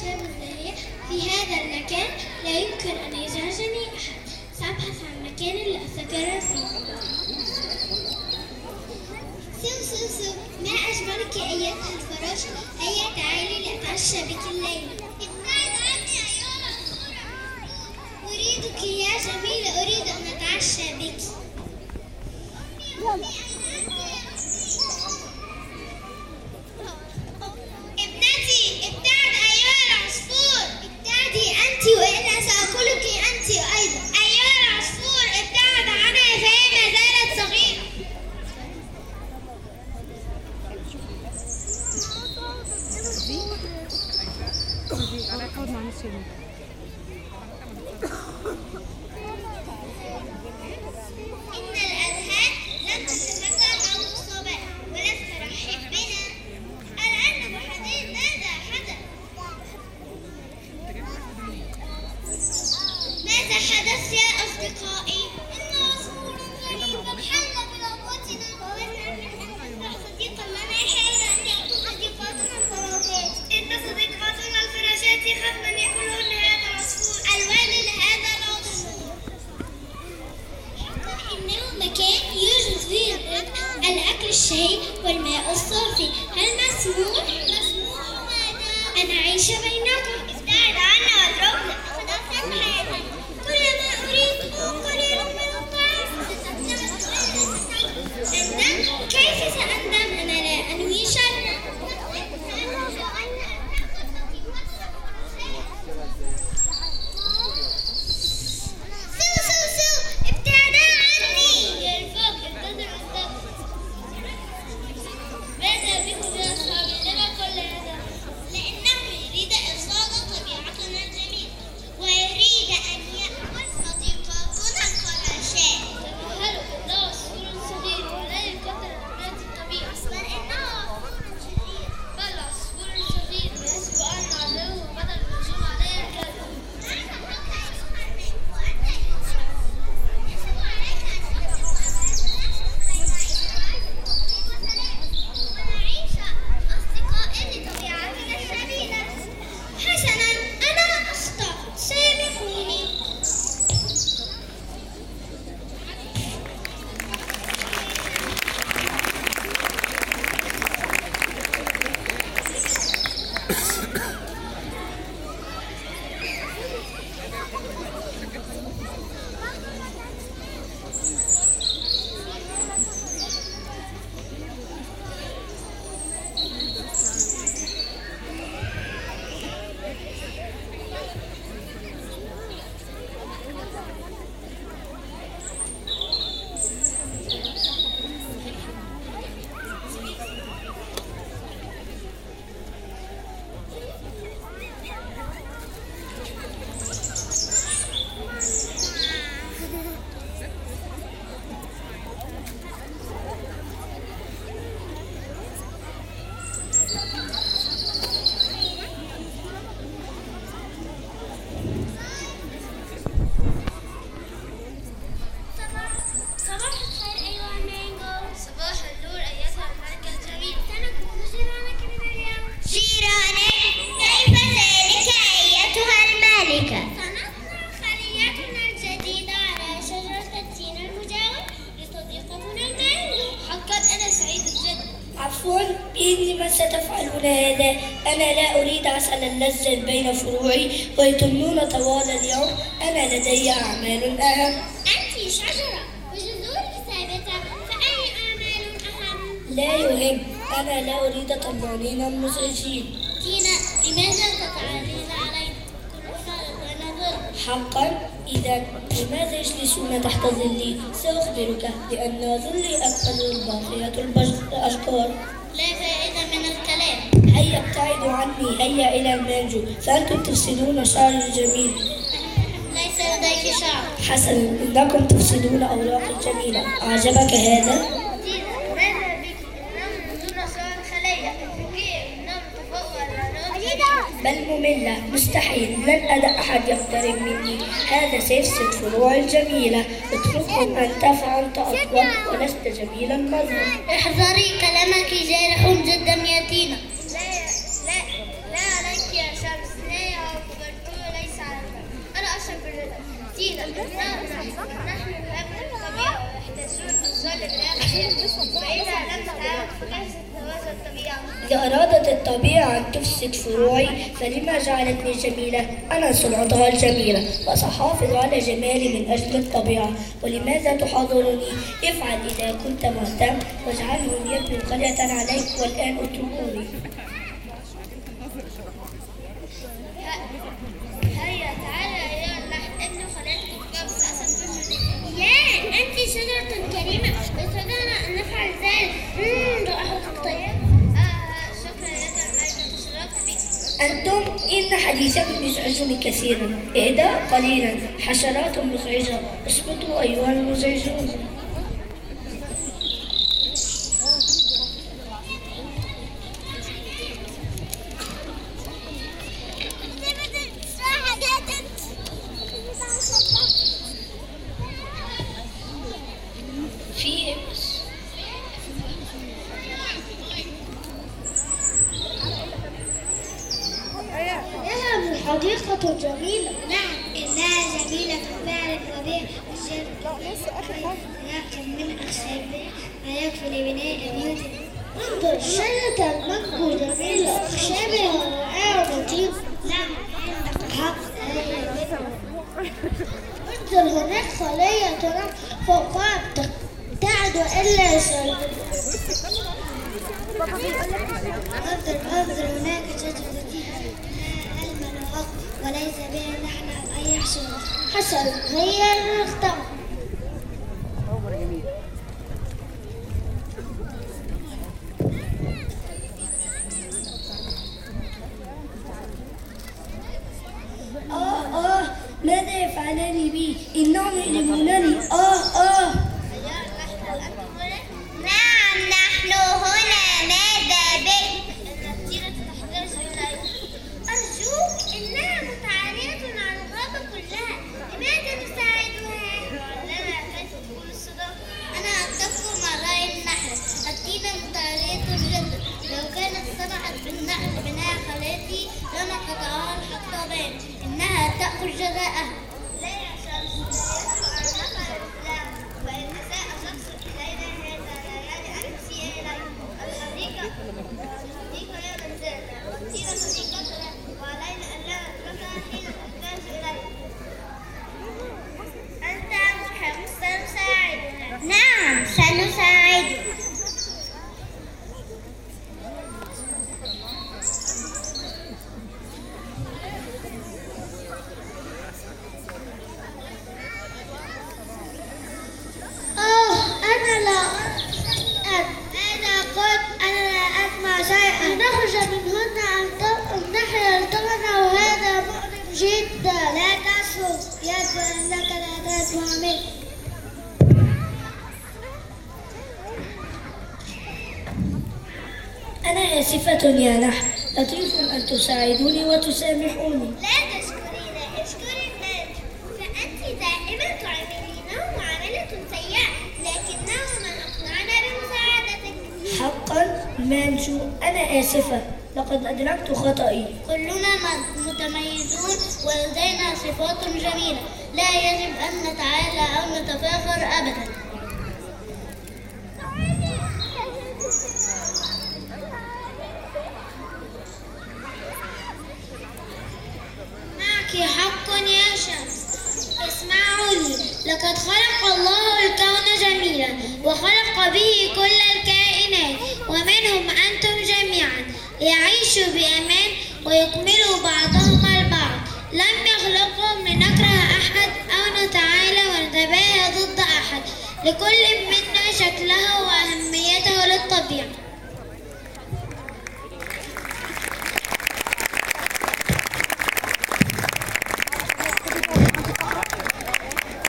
شاب الزاهية. في هذا المكان لا يمكن أن يزعجني أحد. سأبحث عن مكان لأستقر فيه. سو ما أجملك أيتها الفراشة. هيا تعالي لأتعشى بك الليلة. ابتعد عني أيها الصورة. أريدك يا جميلة، أريد أن أتعشى بك. ابنتي ابتعد أيها العصفور. ابتعدي أنت وإلا سأكلك أنت أيضا. أيها العصفور ابتعد عنها فهي ما زالت صغيرة. إن الأذهان لم تتفتح عن الصباح ولم ترحب بنا. الآن وحدين ماذا حدث؟ ماذا حدث يا أصدقائي؟ إن عصفور غريب حل بلغتنا ومن صديقا لنا يحاول أن يأكل صديقاتنا الفراشات. إن صديقاتنا الفراشات يخافن أن يأكلهن هذا العصفور. الوالد هذا العصفور. إنه مكان يوجد فيه الأكل الشهي والماء الصافي. هل مسموح؟ مسموح ماذا؟ أنا عايشة بينكم. ابتعد عنا واتركنا. قد أفلت حياتنا. كل ما أريده قليل من الطعام. أندم؟ كيف سأندم؟ أنا لا أنوي شرا. سو ابتعدا عني. يا رفاق انتظر أنت. ماذا بكم يا أصحابي؟ لما كل هذا؟ لأنه يريد إفساد طبيعتنا الجميلة ويريد أن يأكل صديقاتنا الفراشات. تمهلوا، إنه عصفور صغير ولا يقدر أمراض الطبيعة. بل إنه عصفور شرير. بل عصفور صغير ويحسب أن عدوه بدل الهجوم عليه كذب. حسناً، أنا أخطأت، سامحوني. عفوا، بإذن من ستفعلون هذا؟ أنا لا أريد عسل اللذة بين فروعي ويتمون طوال اليوم. أنا لدي أعمال أهم. أنت شجرة وجذورك ثابتة، فأي أعمال أهم؟ لا يهم، أنا لا أريد طمانين مزعجين. دينا، لماذا تتعالين علينا؟ كل فرد ونظر. حقا؟ إذا لماذا يجلسون تحت ظلي؟ سأخبرك، لأن ظلي أكبر الباقية الأشجار. لا فائدة من الكلام. هيا ابتعدوا عني، هيا إلى المنجو، فأنتم تفسدون شعري الجميل. ليس لديك شعر. حسنا، إنكم تفسدون أوراقي الجميلة. أعجبك هذا؟ ماذا بك؟ إنه دون شعر خلية. كيف؟ إنه تفوق على بل مملة. مستحيل، لن أدع أحد يقترب مني. هذا سيفسد فروعي الجميلة. اتركهم أنت فأنت أطول ولست جميلا النظر. احذري، كلامك جارح جدا يا تينا. لا عليك يا شمس. فإذا لم تعد فكيف ستتوازن الطبيعة؟ إذا أرادت الطبيعة أن تفسد فروعي فلما جعلتني جميلة؟ أنا صنعتها الجميلة وسأحافظ على جمالي من أجل الطبيعة. ولماذا تحاضرني؟ افعل إذا كنت مهتم واجعلهم يبنوا قرية عليك والآن اتركوني. هيا تعالى يا ابن خالتك قبل أسد. يا أنت شجرة كريمة يسعدنا أن نفعل ذلك. رائحتك طيبة. شكرا لك على تشرفت بك. أنتم إن حديثكم يزعجني كثيرا. اهدأ قليلا، حشرات مزعجة. اصمتوا أيها المزعجون. حديقة جميلة. نعم إنها جميلة فعلا وبها من أخشابها ما يكفي لبناء بيوت. انظر شجرة المانجو جميلة أخشابها رائعة ولطيفة. نعم عندك حق. انظر هناك خلية تنام فوقها تعد إلا سلبا. انظر هناك شجرة وليس بها نحن أي حشر هي المختبر. ماذا يفعلان بي؟ إنهم يؤلمونني. نعم نحن هنا. ماذا بك؟ أرجوك إنها متعالية عن الغابة كلها. لماذا نساعدها؟ لعلنا كيف تكون الصداقة. أنا أتفق مع رأي النحل. التينة متعالية جدا. لو كانت سمحت بالنحل بناء خليتي لما قطعها الحقابان. إنها تأكل جزاءها. لا يا شمس، لا يجب أن نفعل الإسلام. فإن ساء شخص إلينا هذا لا يعني أن نسيء إليه. الحديقة هي منزلنا والتينة صديقتنا وعلينا أن لا نتركها حين نحتاج إليه. أنت محب سنساعدنا. نعم سنساعدك. نخرج منهن النحل يلتقطنا وهذا مؤلم جدا. لا تسرق يجب أنك لا تسمع منه. أنا آسفة يا نحل. لطيف أن تساعدوني وتسامحوني. لا تشكرينا، اشكري الناس. فأنت دائما تعاملينه معاملة سيئة لكنه من أقنعنا بمساعدتك. حقا مانجو أنا آسفة. لقد أدركت خطئي. كلنا متميزون ولدينا صفات جميلة. لا يجب أن نتعالى أو نتفاخر أبدا. معك حق يا شمس. اسمعوا لي. لقد خلق الله الكون جميلا وخلق به كل الكائنات ومنهم أنتم جميعا يعيشوا بأمان ويكملوا بعضهم البعض. لم يخلقهم لنكره أحد أو نتعالى ونتباهى ضد أحد. لكل منا شكله وأهميته للطبيعة.